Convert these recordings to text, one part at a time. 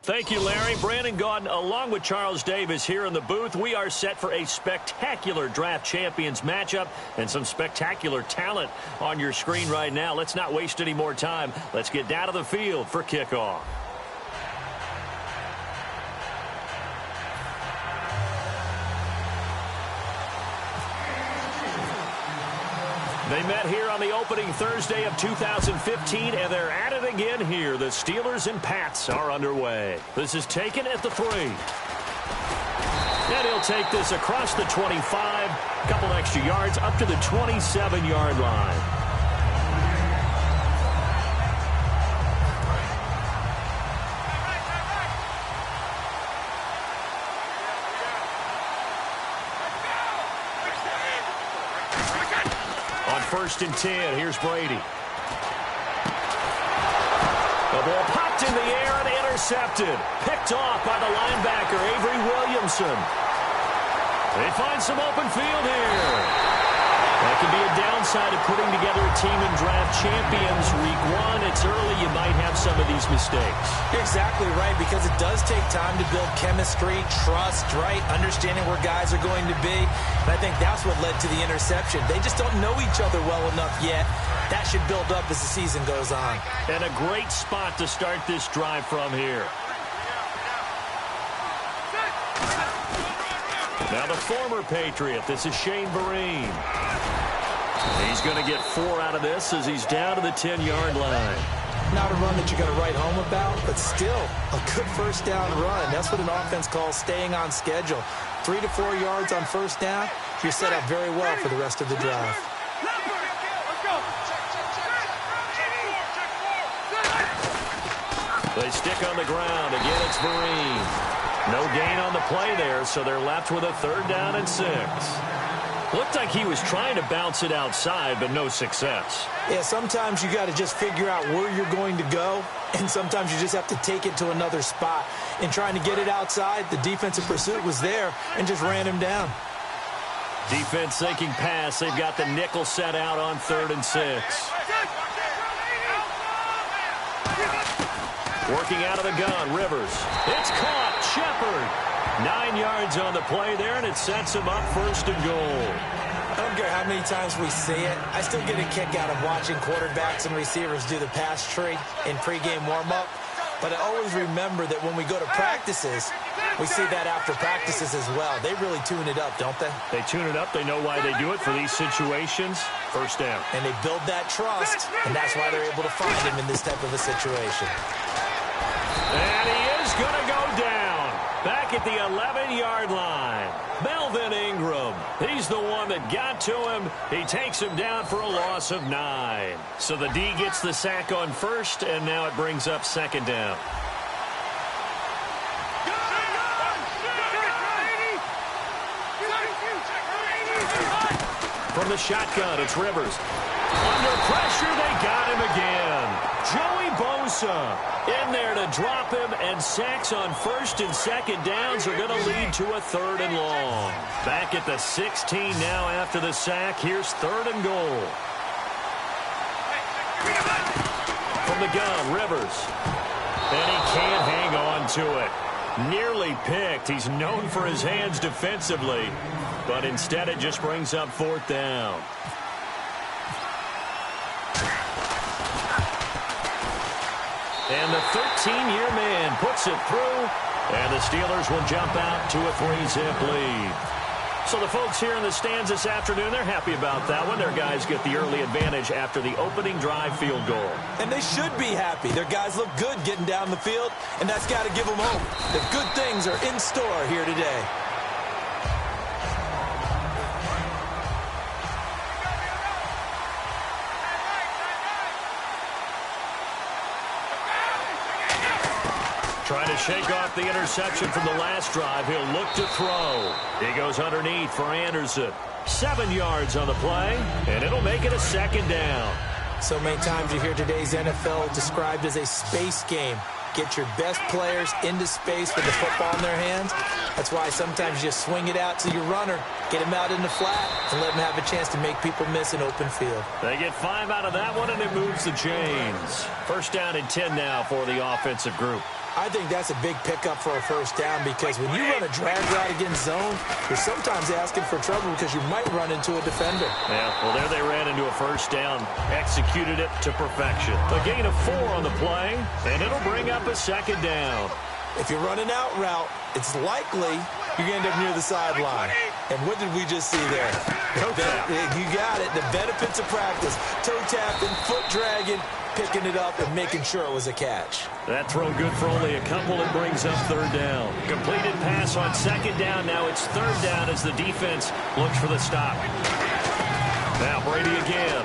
Thank you, Larry. Brandon Gaudin, along with Charles Davis here in the booth. We are set for a spectacular draft champions matchup and some spectacular talent on your screen right now. Let's not waste any more time. Let's get down to the field for kickoff. They met here on the opening Thursday of 2015, and they're at it again here. The Steelers and Pats are underway. This is taken at the 3. And he'll take this across the 25, a couple extra yards up to the 27-yard line. First and 10. Here's Brady. The ball popped in the air and intercepted. Picked off by the linebacker, Avery Williamson. They find some open field here. That can be a downside of putting together a team in draft champions week 1. It's early. You might have some of these mistakes. You're exactly right, because it does take time to build chemistry, trust, right? Understanding where guys are going to be. And I think that's what led to the interception. They just don't know each other well enough yet. That should build up as the season goes on. And a great spot to start this drive from here. Now the former Patriot. This is Shane Vereen. He's going to get 4 out of this as he's down to the 10-yard line. Not a run that you're going to write home about, but still a good first down run. That's what an offense calls staying on schedule. 3 to 4 yards on first down. You're set up very well for the rest of the drive. They stick on the ground. Again, it's Vereen. No gain on the play there, so they're left with a 3rd down and 6. Looked like he was trying to bounce it outside, but no success. Yeah, sometimes you got to just figure out where you're going to go, and sometimes you just have to take it to another spot. In trying to get it outside, the defensive pursuit was there and just ran him down. Defense sinking pass. They've got the nickel set out on 3rd and 6. Working out of the gun, Rivers. It's caught. Shepard. 9 yards on the play there, and it sets him up 1st and goal. I don't care how many times we see it. I still get a kick out of watching quarterbacks and receivers do the pass tree in pregame warm-up. But I always remember that when we go to practices, we see that after practices as well. They really tune it up, don't they? They tune it up. They know why they do it for these situations. 1st down. And they build that trust, and that's why they're able to find him in this type of a situation. And he is going to go down. Back at the 11-yard line. Melvin Ingram. He's the one that got to him. He takes him down for a loss of 9. So the D gets the sack on 1st, and now it brings up 2nd down. From the shotgun, it's Rivers. Under pressure, they got him again. Joey Bosa in there to drop him, and sacks on 1st and 2nd downs are going to lead to a 3rd and long. Back at the 16 now after the sack. Here's 3rd and goal. From the gun, Rivers. And he can't hang on to it. Nearly picked. He's known for his hands defensively, but instead it just brings up 4th down. And the 13-year man puts it through, and the Steelers will jump out to a 3-zip lead. So the folks here in the stands this afternoon, they're happy about that one. Their guys get the early advantage after the opening drive field goal. And they should be happy. Their guys look good getting down the field, and that's got to give them hope that good things are in store here today. Trying to shake off the interception from the last drive. He'll look to throw. He goes underneath for Anderson. 7 yards on the play, and it'll make it a 2nd down. So many times you hear today's NFL described as a space game. Get your best players into space with the football in their hands. That's why sometimes you just swing it out to your runner, get him out in the flat, and let him have a chance to make people miss an open field. They get 5 out of that one, and it moves the chains. 1st down and 10 now for the offensive group. I think that's a big pickup for a first down because when you run a drag route against zone, you're sometimes asking for trouble because you might run into a defender. Yeah, well, there they ran into a first down, executed it to perfection. A gain of 4 on the play, and it'll bring up a second down. If you're running out route, it's likely you're going to end up near the sideline. And what did we just see there? You got it. The benefits of practice. Toe tapping, foot dragging, picking it up, and making sure it was a catch. That throw good for only a couple. It brings up third down. Completed pass on second down. Now it's third down as the defense looks for the stop. Now Brady again.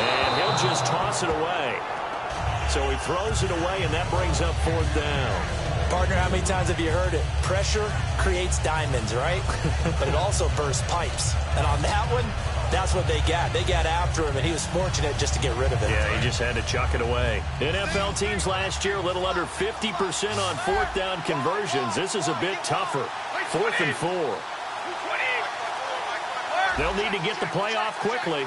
And he'll just toss it away. So he throws it away, and that brings up fourth down. Partner, how many times have you heard it? Pressure creates diamonds, right? But it also bursts pipes. And on that one, that's what they got. They got after him, and he was fortunate just to get rid of it. Yeah, he just had to chuck it away. NFL teams last year, a little under 50% on fourth down conversions. This is a bit tougher. 4th and 4. They'll need to get the play off quickly.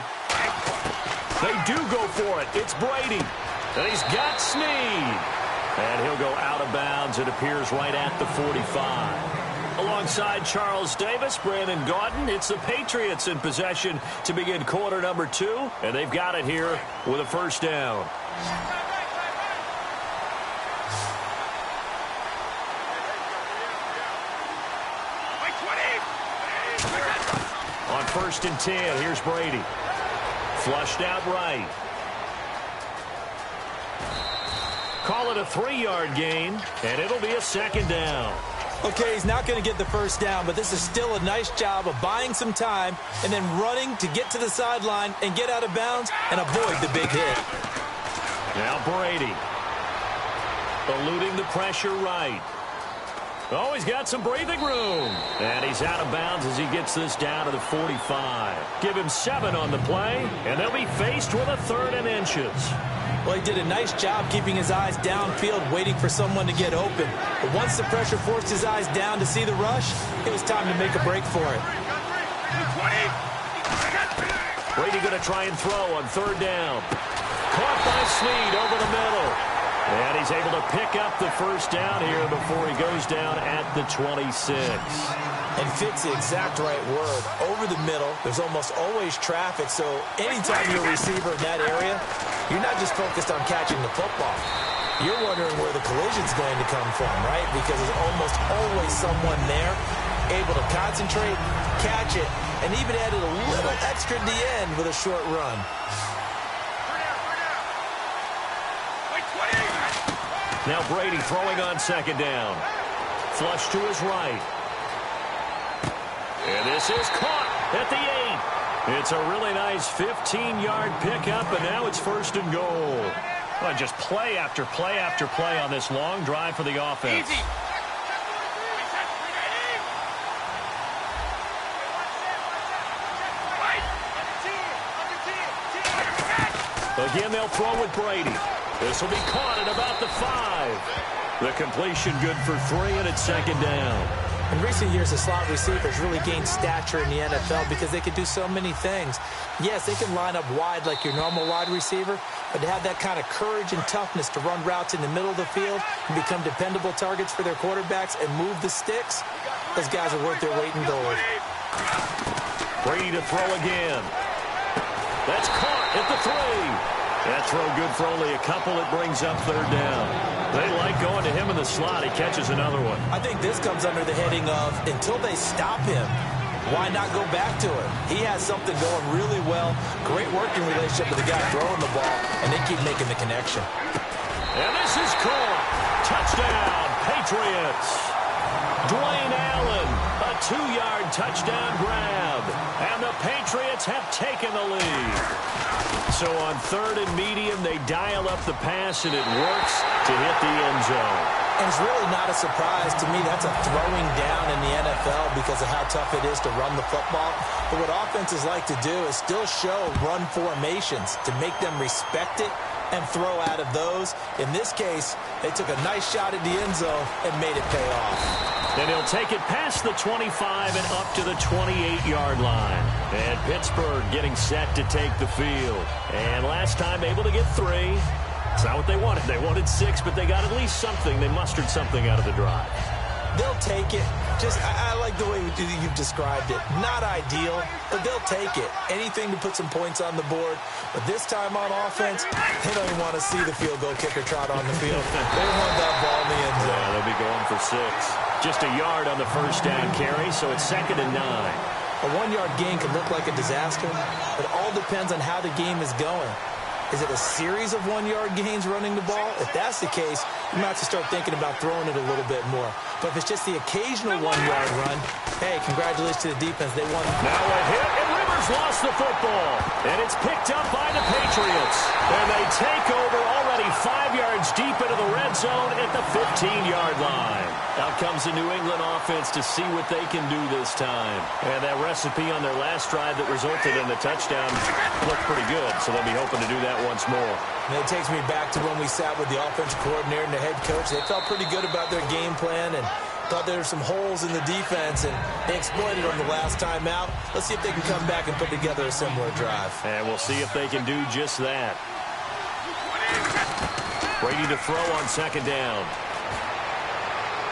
They do go for it. It's Brady. And he's got Snead. And he'll go out of bounds. It appears right at the 45. Alongside Charles Davis, Brandon Gaudin, it's the Patriots in possession to begin quarter number 2. And they've got it here with a first down. On 1st and 10, here's Brady. Flushed out right. Call it a 3-yard gain, and it'll be a second down. Okay, he's not going to get the first down, but this is still a nice job of buying some time and then running to get to the sideline and get out of bounds and avoid the big hit. Now Brady. Eluding the pressure right. Oh, he's got some breathing room. And he's out of bounds as he gets this down to the 45. Give him 7 on the play, and they'll be faced with a 3rd and inches. Well, he did a nice job keeping his eyes downfield, waiting for someone to get open. But once the pressure forced his eyes down to see the rush, it was time to make a break for it. Brady going to try and throw on 3rd down. Caught by Snead over the middle. And he's able to pick up the first down here before he goes down at the 26. And fits the exact right word. Over the middle, there's almost always traffic, so anytime you're a receiver in that area, you're not just focused on catching the football. You're wondering where the collision's going to come from, right? Because there's almost always someone there able to concentrate, catch it, and even added a little extra at the end with a short run. Now Brady throwing on 2nd down. Flush to his right. And this is caught at the 8. It's a really nice 15-yard pickup, and now it's 1st and goal. Well, just play after play after play on this long drive for the offense. Easy. Again, they'll throw with Brady. This will be caught at about the 5. The completion good for 3, and it's 2nd down. In recent years, the slot receivers really gained stature in the NFL because they can do so many things. Yes, they can line up wide like your normal wide receiver, but to have that kind of courage and toughness to run routes in the middle of the field and become dependable targets for their quarterbacks and move the sticks, those guys are worth their weight in gold. Brady to throw again. That's caught at the 3. That throw good for only a couple. It brings up 3rd down. They like going to him in the slot. He catches another one. I think this comes under the heading of until they stop him, why not go back to him? He has something going really well. Great working relationship with the guy throwing the ball, and they keep making the connection. And this is caught. Touchdown, Patriots. Dwayne Allen, a 2-yard touchdown grab. And the Patriots have taken the lead. So on 3rd and medium, they dial up the pass, and it works to hit the end zone. And it's really not a surprise to me. That's a throwing down in the NFL because of how tough it is to run the football. But what offenses like to do is still show run formations to make them respect it and throw out of those. In this case, they took a nice shot at the end zone and made it pay off. And he'll take it past the 25 and up to the 28-yard line. And Pittsburgh getting set to take the field. And last time able to get 3. It's not what they wanted. They wanted 6, but they got at least something. They mustered something out of the drive. They'll take it. I like the way you've described it. Not ideal, but they'll take it. Anything to put some points on the board. But this time on offense, they don't even want to see the field goal kicker trot on the field. They want that ball in the end zone. Yeah, they'll be going for 6. Just a yard on the first down carry, so it's 2nd and 9. A 1-yard gain can look like a disaster. It all depends on how the game is going. Is it a series of 1-yard gains running the ball? If that's the case, you might have to start thinking about throwing it a little bit more. But if it's just the occasional 1-yard run, hey, congratulations to the defense. They won. Now a hit, and Rivers lost the football. And it's picked up by the Patriots. And they take over already 5 yards deep into the red zone at the 15-yard line. Out comes the New England offense to see what they can do this time. And that recipe on their last drive that resulted in the touchdown looked pretty good, so they'll be hoping to do that once more. And it takes me back to when we sat with the offensive coordinator and the head coach. They felt pretty good about their game plan and thought there were some holes in the defense, and they exploited them the last time out. Let's see if they can come back and put together a similar drive. And we'll see if they can do just that. Brady to throw on 2nd down.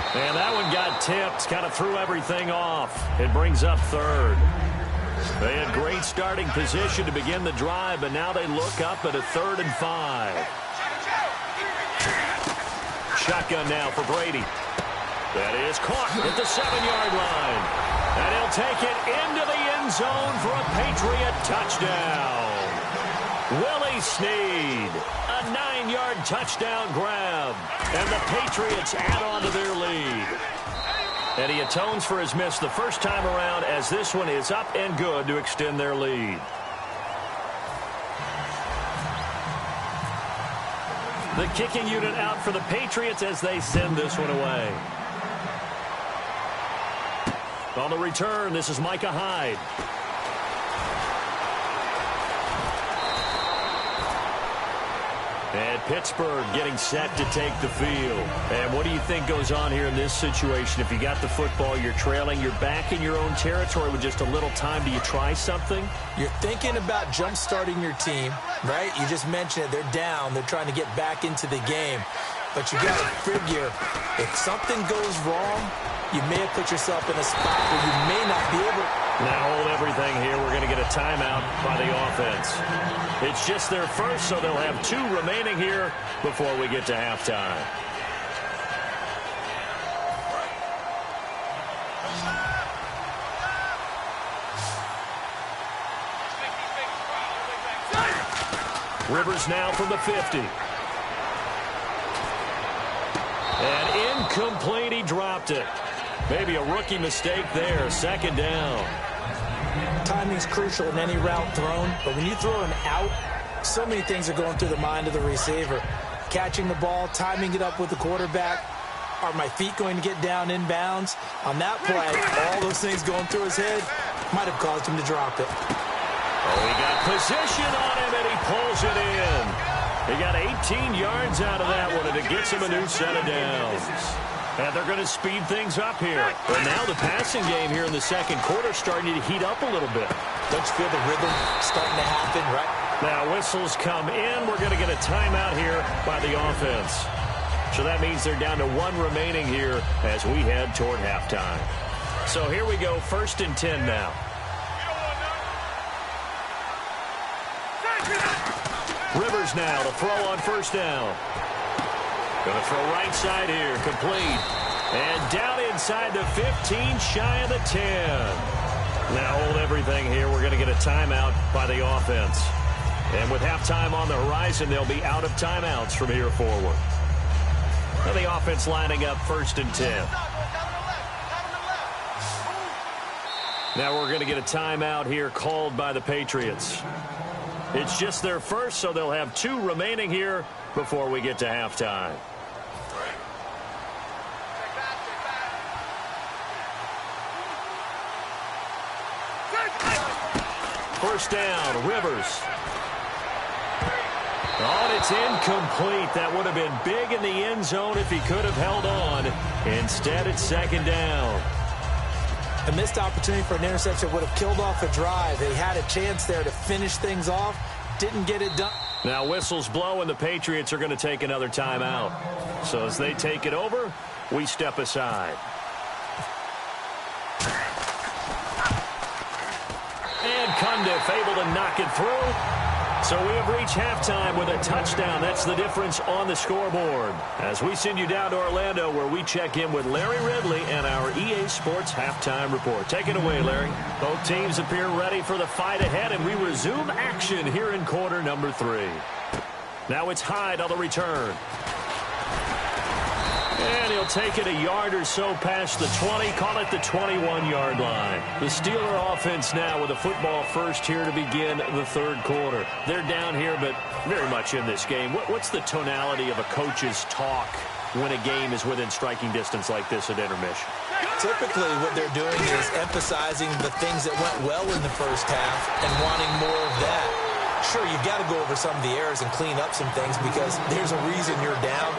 And that one got tipped, kind of threw everything off. It brings up 3rd. They had great starting position to begin the drive, but now they look up at a 3rd and 5. Shotgun now for Brady. That is caught at the 7-yard line. And he'll take it into the end zone for a Patriot touchdown. Willie Snead, a 9-yard touchdown grab. And the Patriots add on to their lead. And he atones for his miss the first time around, as this one is up and good to extend their lead. The kicking unit out for the Patriots as they send this one away. On the return, this is Micah Hyde. And Pittsburgh getting set to take the field. And what do you think goes on here in this situation? If you got the football, you're trailing, you're back in your own territory with just a little time. Do you try something? You're thinking about jump-starting your team, right? You just mentioned it. They're down. They're trying to get back into the game. But you got to figure, if something goes wrong, you may have put yourself in a spot where you may not be able. Now hold everything here. We're going to get a timeout by the offense. It's just their first, so they'll have 2 remaining here before we get to halftime. Rivers now from the 50. And incomplete, he dropped it. Maybe a rookie mistake there. 2nd down. Timing's crucial in any route thrown, but when you throw an out, so many things are going through the mind of the receiver. Catching the ball, timing it up with the quarterback. Are my feet going to get down inbounds? On that play, all those things going through his head might have caused him to drop it. Oh, he got position on him, and he pulls it in. He got 18 yards out of that one, and it gets him a new set of downs. And they're going to speed things up here. But now the passing game here in the second quarter starting to heat up a little bit. Don't you feel the rhythm starting to happen, right? Now whistles come in. We're going to get a timeout here by the offense. So that means they're down to 1 remaining here as we head toward halftime. So here we go, 1st and 10 now. Rivers now to throw on 1st down. Going to throw right side here, complete. And down inside the 15, shy of the 10. Now hold everything here. We're going to get a timeout by the offense. And with halftime on the horizon, they'll be out of timeouts from here forward. Now the offense lining up 1st and 10. Now we're going to get a timeout here called by the Patriots. It's just their first, so they'll have 2 remaining here before we get to halftime. First down, Rivers. Oh, and it's incomplete. That would have been big in the end zone if he could have held on. Instead, it's 2nd down. A missed opportunity for an interception would have killed off a drive. They had a chance there to finish things off. Didn't get it done. Now whistles blow and the Patriots are going to take another timeout. So as they take it over, we step aside. And Cundiff able to knock it through. So we have reached halftime with a touchdown. That's the difference on the scoreboard. As we send you down to Orlando, where we check in with Larry Ridley and our EA Sports Halftime Report. Take it away, Larry. Both teams appear ready for the fight ahead, and we resume action here in quarter number 3. Now it's Hyde on the return. And he'll take it a yard or so past the 20, call it the 21-yard line. The Steeler offense now with a football first here to begin the third quarter. They're down here, but very much in this game. What's the tonality of a coach's talk when a game is within striking distance like this at intermission? Typically, what they're doing is emphasizing the things that went well in the first half and wanting more of that. Sure, you've got to go over some of the errors and clean up some things because there's a reason you're down.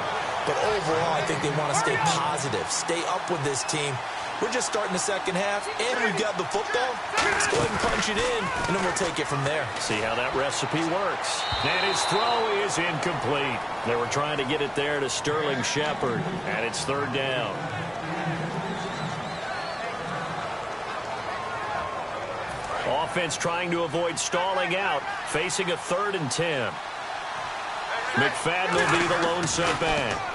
But overall, I think they want to stay positive, stay up with this team. We're just starting the second half, and we've got the football. Let's go ahead and punch it in, and then we'll take it from there. See how that recipe works. And his throw is incomplete. They were trying to get it there to Sterling Shepard, and it's third down. Offense trying to avoid stalling out, facing a 3rd and 10. McFadden will be the lone setback.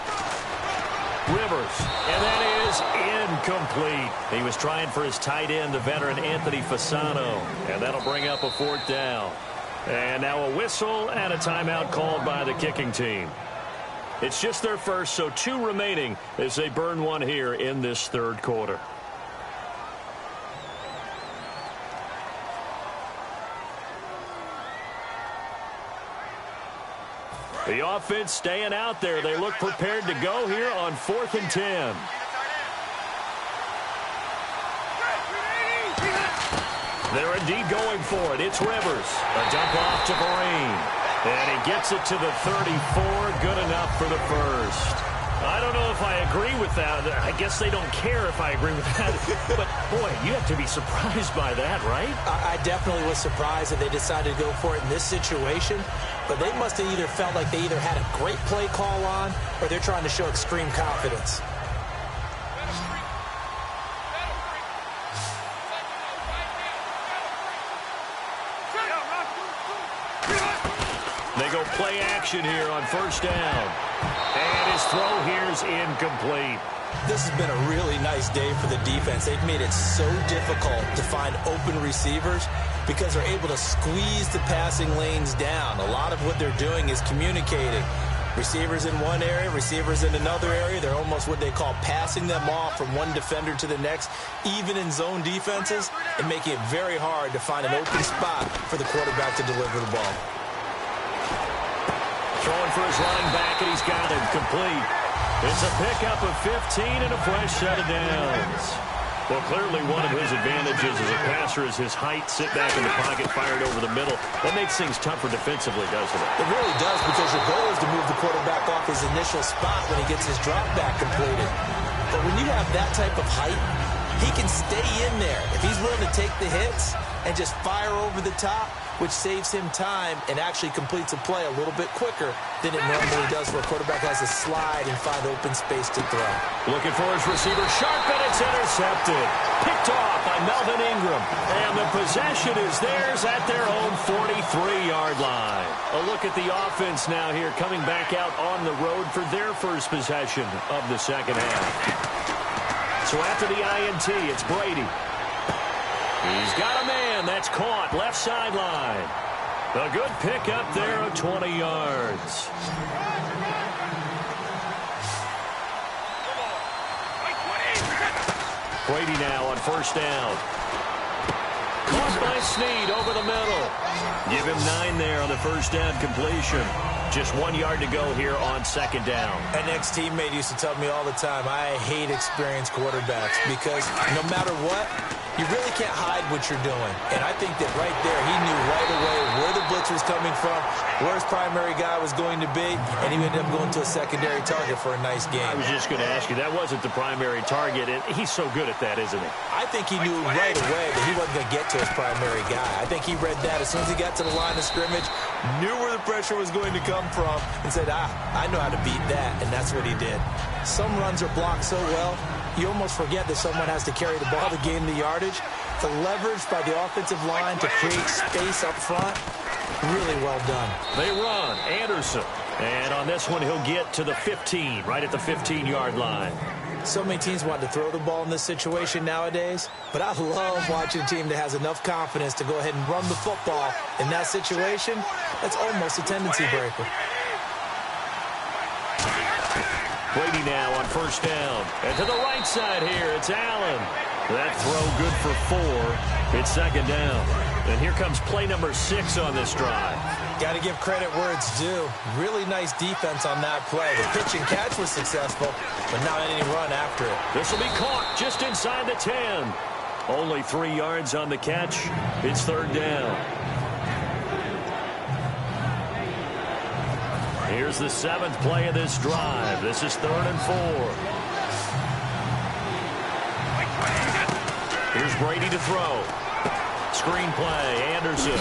Rivers, and that is incomplete. He was trying for his tight end, the veteran Anthony Fasano, and that'll bring up a 4th down. And now a whistle and a timeout called by the kicking team. It's just their first, so 2 remaining as they burn one here in this third quarter. The offense staying out there. They look prepared to go here on 4th and 10. They're indeed going for it. It's Rivers. A dump off to Vereen. And he gets it to the 34. Good enough for the first. I don't know if I agree with that. I guess they don't care if I agree with that. But, boy, you have to be surprised by that, right? I definitely was surprised that they decided to go for it in this situation. But they must have either felt like they either had a great play call on or they're trying to show extreme confidence. They go play action here on 1st down. And his throw here is incomplete. This has been a really nice day for the defense. They've made it so difficult to find open receivers because they're able to squeeze the passing lanes down. A lot of what they're doing is communicating. Receivers in one area, receivers in another area. They're almost what they call passing them off from one defender to the next, even in zone defenses, and making it very hard to find an open spot for the quarterback to deliver the ball. Throwing for his running back, and he's got him complete. It's a pickup of 15 and a fresh set of downs. Well, clearly one of his advantages as a passer is his height, sit back in the pocket, fired over the middle. That makes things tougher defensively, doesn't it? It really does, because your goal is to move the quarterback off his initial spot when he gets his drop back completed. But when you have that type of height, he can stay in there. If he's willing to take the hits and just fire over the top, which saves him time and actually completes a play a little bit quicker than it normally does where a quarterback has to slide and find open space to throw. Looking for his receiver, sharp, and it's intercepted. Picked off by Melvin Ingram. And the possession is theirs at their own 43-yard line. A look at the offense now here, coming back out on the road for their first possession of the second half. So after the INT, it's Brady. He's got a man. That's caught. Left sideline. A good pickup there of 20 yards. Brady now on 1st down. Caught by Snead over the middle. Give him 9 there on the 1st down completion. Just 1 yard to go here on 2nd down. An ex-teammate used to tell me all the time, I hate experienced quarterbacks because no matter what, you really can't hide what you're doing. And I think that right there, he knew right away where the blitz pitch was coming from, where his primary guy was going to be, and he ended up going to a secondary target for a nice game. I was just going to ask you, that wasn't the primary target, and he's so good at that, isn't he? I think he knew right away that he wasn't going to get to his primary guy. I think he read that as soon as he got to the line of scrimmage, knew where the pressure was going to come from, and said, I know how to beat that, and that's what he did. Some runs are blocked so well, you almost forget that someone has to carry the ball to gain the yardage. The leverage by the offensive line to create space up front, really well done. They run. Anderson. And on this one, he'll get to the 15, right at the 15-yard line. So many teams want to throw the ball in this situation nowadays, but I love watching a team that has enough confidence to go ahead and run the football. In that situation, that's almost a tendency breaker. Brady now on first down. And to the right side here, it's Allen. That throw good for 4. It's second down. And here comes play number 6 on this drive. Got to give credit where it's due. Really nice defense on that play. The pitch and catch was successful, but not any run after it. This will be caught just inside the 10. Only 3 yards on the catch. It's third down. Here's the 7th play of this drive. This is 3rd and 4. Here's Brady to throw. Screen play, Anderson.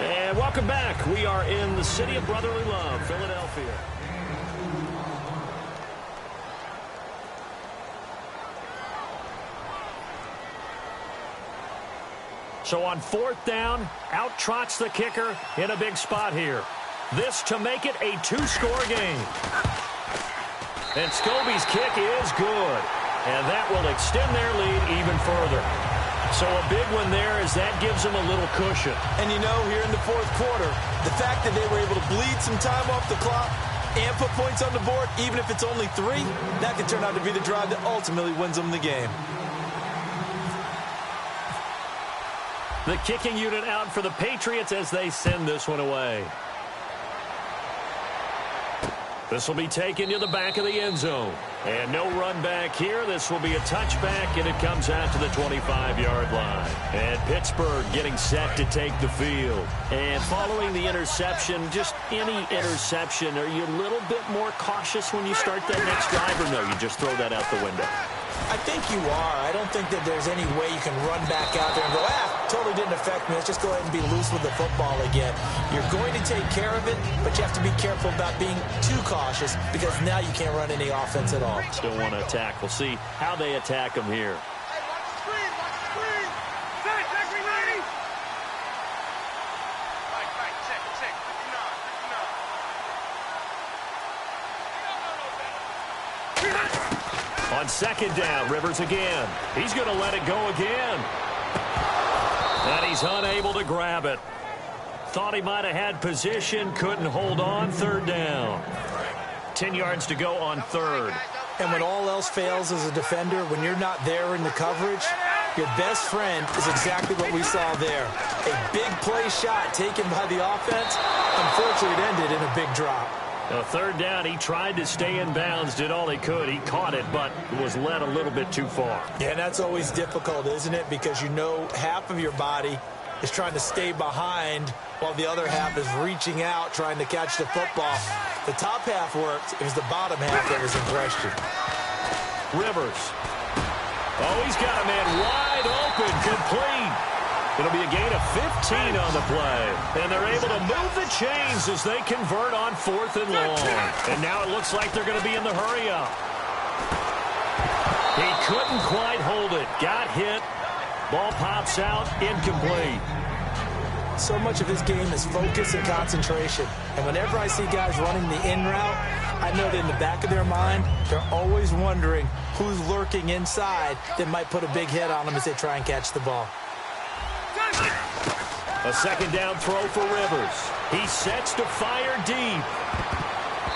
And welcome back. We are in the city of brotherly love, Philadelphia. So on 4th down, out trots the kicker in a big spot here. This to make it a 2-score game. And Scobie's kick is good. And that will extend their lead even further. So a big one there as that gives them a little cushion. And you know, here in the 4th quarter, the fact that they were able to bleed some time off the clock and put points on the board, even if it's only 3, that could turn out to be the drive that ultimately wins them the game. The kicking unit out for the Patriots as they send this one away. This will be taken to the back of the end zone. And no run back here. This will be a touchback, and it comes out to the 25-yard line. And Pittsburgh getting set to take the field. And following the interception, just any interception, are you a little bit more cautious when you start that next drive, or no, you just throw that out the window? I think you are. I don't think that there's any way you can run back out there and go, totally didn't affect me. Let's just go ahead and be loose with the football again. You're going to take care of it, but you have to be careful about being too cautious because now you can't run any offense at all. Still want to attack. We'll see how they attack them here. On 2nd down, Rivers again. He's going to let it go again. And he's unable to grab it. Thought he might have had position, couldn't hold on. 3rd down. 10 yards to go on 3rd. And when all else fails as a defender, when you're not there in the coverage, your best friend is exactly what we saw there. A big play shot taken by the offense. Unfortunately, it ended in a big drop. Now, 3rd down, he tried to stay in bounds, did all he could. He caught it, but was led a little bit too far. Yeah, and that's always difficult, isn't it? Because you know half of your body is trying to stay behind while the other half is reaching out, trying to catch the football. The top half worked. It was the bottom half that was in question. Rivers. Oh, he's got a man wide open, complete. It'll be a gain of 15 on the play. And they're able to move the chains as they convert on 4th and long. And now it looks like they're going to be in the hurry-up. He couldn't quite hold it. Got hit. Ball pops out. Incomplete. So much of this game is focus and concentration. And whenever I see guys running the in route, I know that in the back of their mind, they're always wondering who's lurking inside that might put a big hit on them as they try and catch the ball. A 2nd down throw for Rivers. He sets to fire deep.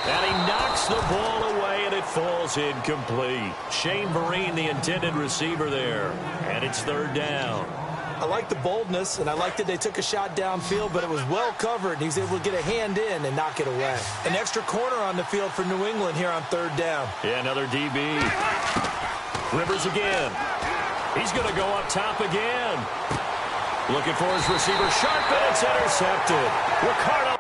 And he knocks the ball away, and it falls incomplete. Shane Vereen, the intended receiver there. And it's 3rd down. I like the boldness, and I like that they took a shot downfield, but it was well covered. He was able to get a hand in and knock it away. An extra corner on the field for New England here on 3rd down. Yeah, another DB. Rivers again. He's going to go up top again. Looking for his receiver sharp, and it's intercepted. Ricardo